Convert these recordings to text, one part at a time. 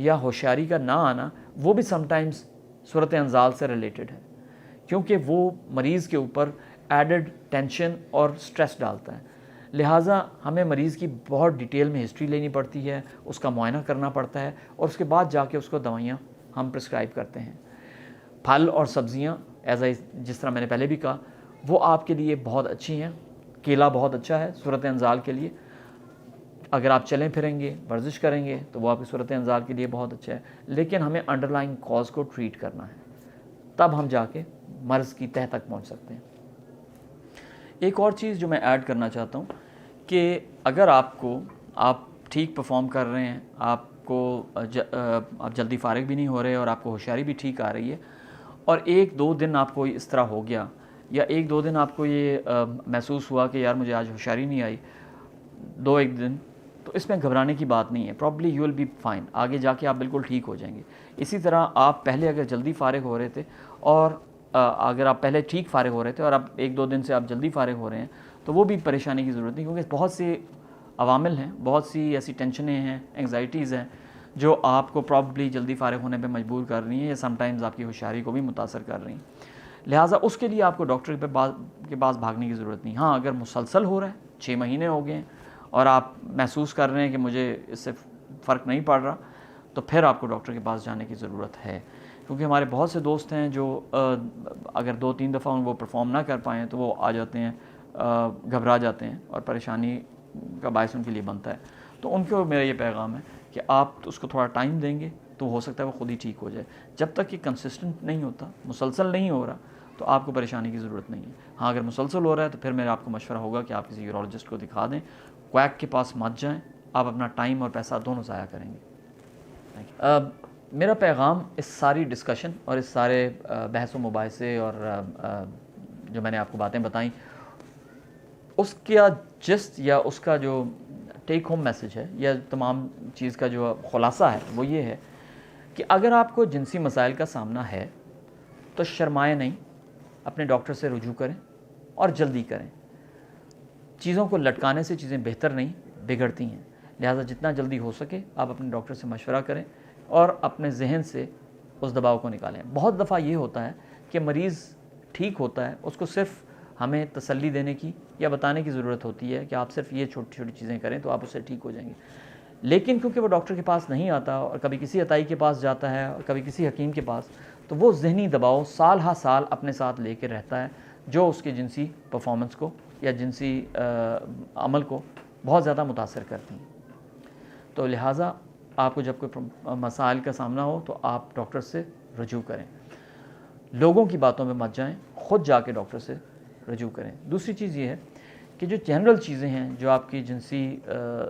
یا ہوشیاری کا نہ آنا وہ بھی سم ٹائمز صورت انزال سے ریلیٹڈ ہے، کیونکہ وہ مریض کے اوپر ایڈڈ ٹینشن اور سٹریس ڈالتا ہے. لہٰذا ہمیں مریض کی بہت ڈیٹیل میں ہسٹری لینی پڑتی ہے، اس کا معائنہ کرنا پڑتا ہے، اور اس کے بعد جا کے اس کو دوائیاں ہم پرسکرائب کرتے ہیں. پھل اور سبزیاں جس طرح میں نے پہلے بھی کہا وہ آپ کے لیے بہت اچھی ہیں. کیلا بہت اچھا ہے صورت انزال کے لیے. اگر آپ چلیں پھریں گے، ورزش کریں گے تو وہ آپ کی صورت انزال کے لیے بہت اچھا ہے. لیکن ہمیں انڈر لائن کاز کو ٹریٹ کرنا ہے، تب ہم جا کے مرض کی تہہ تک پہنچ سکتے ہیں. ایک اور چیز جو میں ایڈ کرنا چاہتا ہوں کہ اگر آپ ٹھیک پرفارم کر رہے ہیں، آپ جلدی فارغ بھی نہیں ہو رہے اور آپ کو ہوشیاری بھی ٹھیک آ رہی ہے، اور 1-2 دن آپ کو اس طرح ہو گیا، یا 1-2 دن آپ کو یہ محسوس ہوا کہ یار مجھے آج ہوشیاری نہیں آئی 2-1 دن، تو اس میں گھبرانے کی بات نہیں ہے. Probably you will be fine. آگے جا کے آپ بالکل ٹھیک ہو جائیں گے. اسی طرح آپ پہلے اگر جلدی فارغ ہو رہے تھے، اور اگر آپ پہلے ٹھیک فارغ ہو رہے تھے اور اب 1-2 دن سے آپ جلدی فارغ ہو رہے ہیں، تو وہ بھی پریشانی کی ضرورت نہیں، کیونکہ بہت سے عوامل ہیں، بہت سی ایسی ٹینشنیں ہیں، انگزائٹیز ہیں جو آپ کو پرابلی جلدی فارغ ہونے پہ مجبور کر رہی ہیں، یا سم ٹائمز آپ کی ہوشیاری کو بھی متاثر کر رہی ہیں. لہٰذا اس کے لیے آپ کو ڈاکٹر کے پاس بھاگنے کی ضرورت نہیں. ہاں اگر مسلسل ہو رہا ہے، 6 مہینے ہو گئے ہیں، اور آپ محسوس کر رہے ہیں کہ مجھے اس سے فرق نہیں پڑ رہا، تو پھر آپ کو ڈاکٹر کے پاس جانے کی ضرورت ہے. کیونکہ ہمارے بہت سے دوست ہیں جو اگر 2-3 دفعہ وہ پرفارم نہ کر پائیں تو وہ آ جاتے ہیں، گھبرا جاتے ہیں، اور پریشانی کا باعث ان کے لیے بنتا ہے. تو ان کو میرا یہ پیغام ہے کہ آپ اس کو تھوڑا ٹائم دیں گے تو ہو سکتا ہے وہ خود ہی ٹھیک ہو جائے. جب تک یہ کنسسٹنٹ نہیں ہوتا، مسلسل نہیں ہو رہا، تو آپ کو پریشانی کی ضرورت نہیں ہے. ہاں اگر مسلسل ہو رہا ہے تو پھر میرا آپ کو مشورہ ہوگا کہ آپ کسی یورولوجسٹ کو دکھا دیں. کویک کے پاس مت جائیں، آپ اپنا ٹائم اور پیسہ دونوں ضائع کریں گے. میرا پیغام اس ساری ڈسکشن اور اس سارے بحث و مباحثے اور جو میں نے آپ کو باتیں بتائیں، اس کا جسٹ یا اس کا جو ٹیک ہوم میسج ہے، یا تمام چیز کا جو خلاصہ ہے، وہ یہ ہے کہ اگر آپ کو جنسی مسائل کا سامنا ہے تو شرمائیں نہیں، اپنے ڈاکٹر سے رجوع کریں اور جلدی کریں. چیزوں کو لٹکانے سے چیزیں بہتر نہیں، بگڑتی ہیں. لہٰذا جتنا جلدی ہو سکے آپ اپنے ڈاکٹر سے مشورہ کریں اور اپنے ذہن سے اس دباؤ کو نکالیں. بہت دفعہ یہ ہوتا ہے کہ مریض ٹھیک ہوتا ہے، اس کو صرف ہمیں تسلی دینے کی یا بتانے کی ضرورت ہوتی ہے کہ آپ صرف یہ چھوٹی چھوٹی چیزیں کریں تو آپ اس سے ٹھیک ہو جائیں گے. لیکن کیونکہ وہ ڈاکٹر کے پاس نہیں آتا، اور کبھی کسی عطائی کے پاس جاتا ہے اور کبھی کسی حکیم کے پاس، تو وہ ذہنی دباؤ سال ہا سال اپنے ساتھ لے کے رہتا ہے، جو اس کی جنسی پرفارمنس کو یا جنسی عمل کو بہت زیادہ متاثر کرتی ہیں. تو لہٰذا آپ کو جب کوئی مسائل کا سامنا ہو تو آپ ڈاکٹر سے رجوع کریں. لوگوں کی باتوں میں مت جائیں، خود جا کے ڈاکٹر سے رجوع کریں. دوسری چیز یہ ہے کہ جو جنرل چیزیں ہیں جو آپ کی جنسی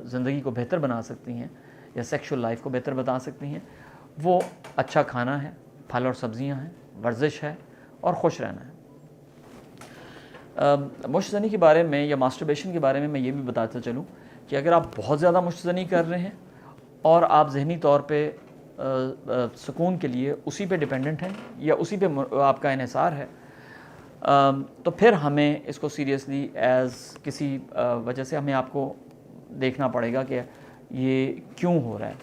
زندگی کو بہتر بنا سکتی ہیں یا سیکشول لائف کو بہتر بتا سکتی ہیں، وہ اچھا کھانا ہے، پھل اور سبزیاں ہیں، ورزش ہے، اور خوش رہنا ہے. مشت زنی کے بارے میں یا ماسٹربیشن کے بارے میں یہ بھی بتاتا چلوں کہ اگر آپ بہت زیادہ مشت زنی کر رہے ہیں اور آپ ذہنی طور پہ سکون کے لیے اسی پہ ڈیپینڈنٹ ہیں یا اسی پہ آپ کا انحصار ہے، تو پھر ہمیں اس کو سیریسلی ایز کسی وجہ سے ہمیں آپ کو دیکھنا پڑے گا کہ یہ کیوں ہو رہا ہے.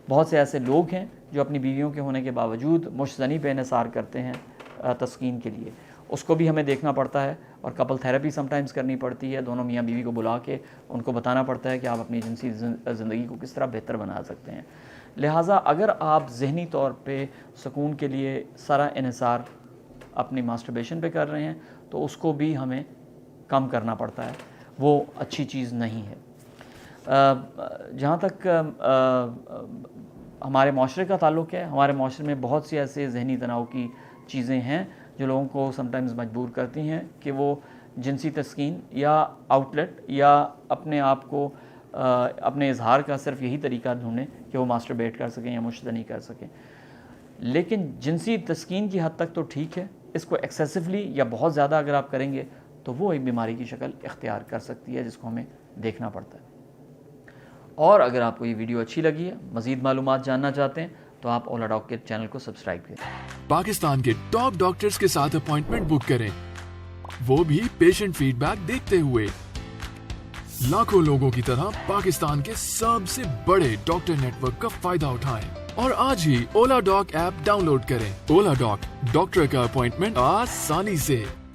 بہت سے ایسے لوگ ہیں جو اپنی بیویوں کے ہونے کے باوجود مشت زنی پہ انحصار کرتے ہیں تسکین کے لیے. اس کو بھی ہمیں دیکھنا پڑتا ہے، اور کپل تھیراپی سم ٹائمز کرنی پڑتی ہے. دونوں میاں بیوی کو بلا کے ان کو بتانا پڑتا ہے کہ آپ اپنی جنسی زندگی کو کس طرح بہتر بنا سکتے ہیں. لہٰذا اگر آپ ذہنی طور پہ سکون کے لیے سارا انحصار اپنی ماسٹربیشن پہ کر رہے ہیں تو اس کو بھی ہمیں کم کرنا پڑتا ہے، وہ اچھی چیز نہیں ہے. جہاں تک ہمارے معاشرے کا تعلق ہے، ہمارے معاشرے میں بہت سی ایسے ذہنی تناؤ کی چیزیں ہیں جو لوگوں کو سم ٹائمز مجبور کرتی ہیں کہ وہ جنسی تسکین یا آؤٹ لیٹ یا اپنے آپ کو اپنے اظہار کا صرف یہی طریقہ ڈھونڈیں کہ وہ ماسٹربیٹ کر سکیں یا مشت زنی کر سکیں. لیکن جنسی تسکین کی حد تک تو ٹھیک ہے، اس کو ایکسیسولی یا بہت زیادہ اگر آپ کریں گے تو وہ ایک بیماری کی شکل اختیار کر سکتی ہے جس کو ہمیں دیکھنا پڑتا ہے. اور اگر آپ کو یہ ویڈیو اچھی لگی ہے، مزید معلومات جاننا چاہتے ہیں، تو آپ اولا ڈاک کے چینل کو سبسکرائب کریں. پاکستان کے ٹاپ ڈاکٹرز کے ساتھ اپوائنٹمنٹ بک کریں، وہ بھی پیشنٹ فیڈ بیک دیکھتے ہوئے. لاکھوں لوگوں کی طرح پاکستان کے سب سے بڑے ڈاکٹر نیٹ ورک کا فائدہ اٹھائیں اور آج ہی اولا ڈاک ایپ ڈاؤن لوڈ کریں۔ اولا ڈاک، ڈاکٹر کا اپوائنٹمنٹ آسانی سے۔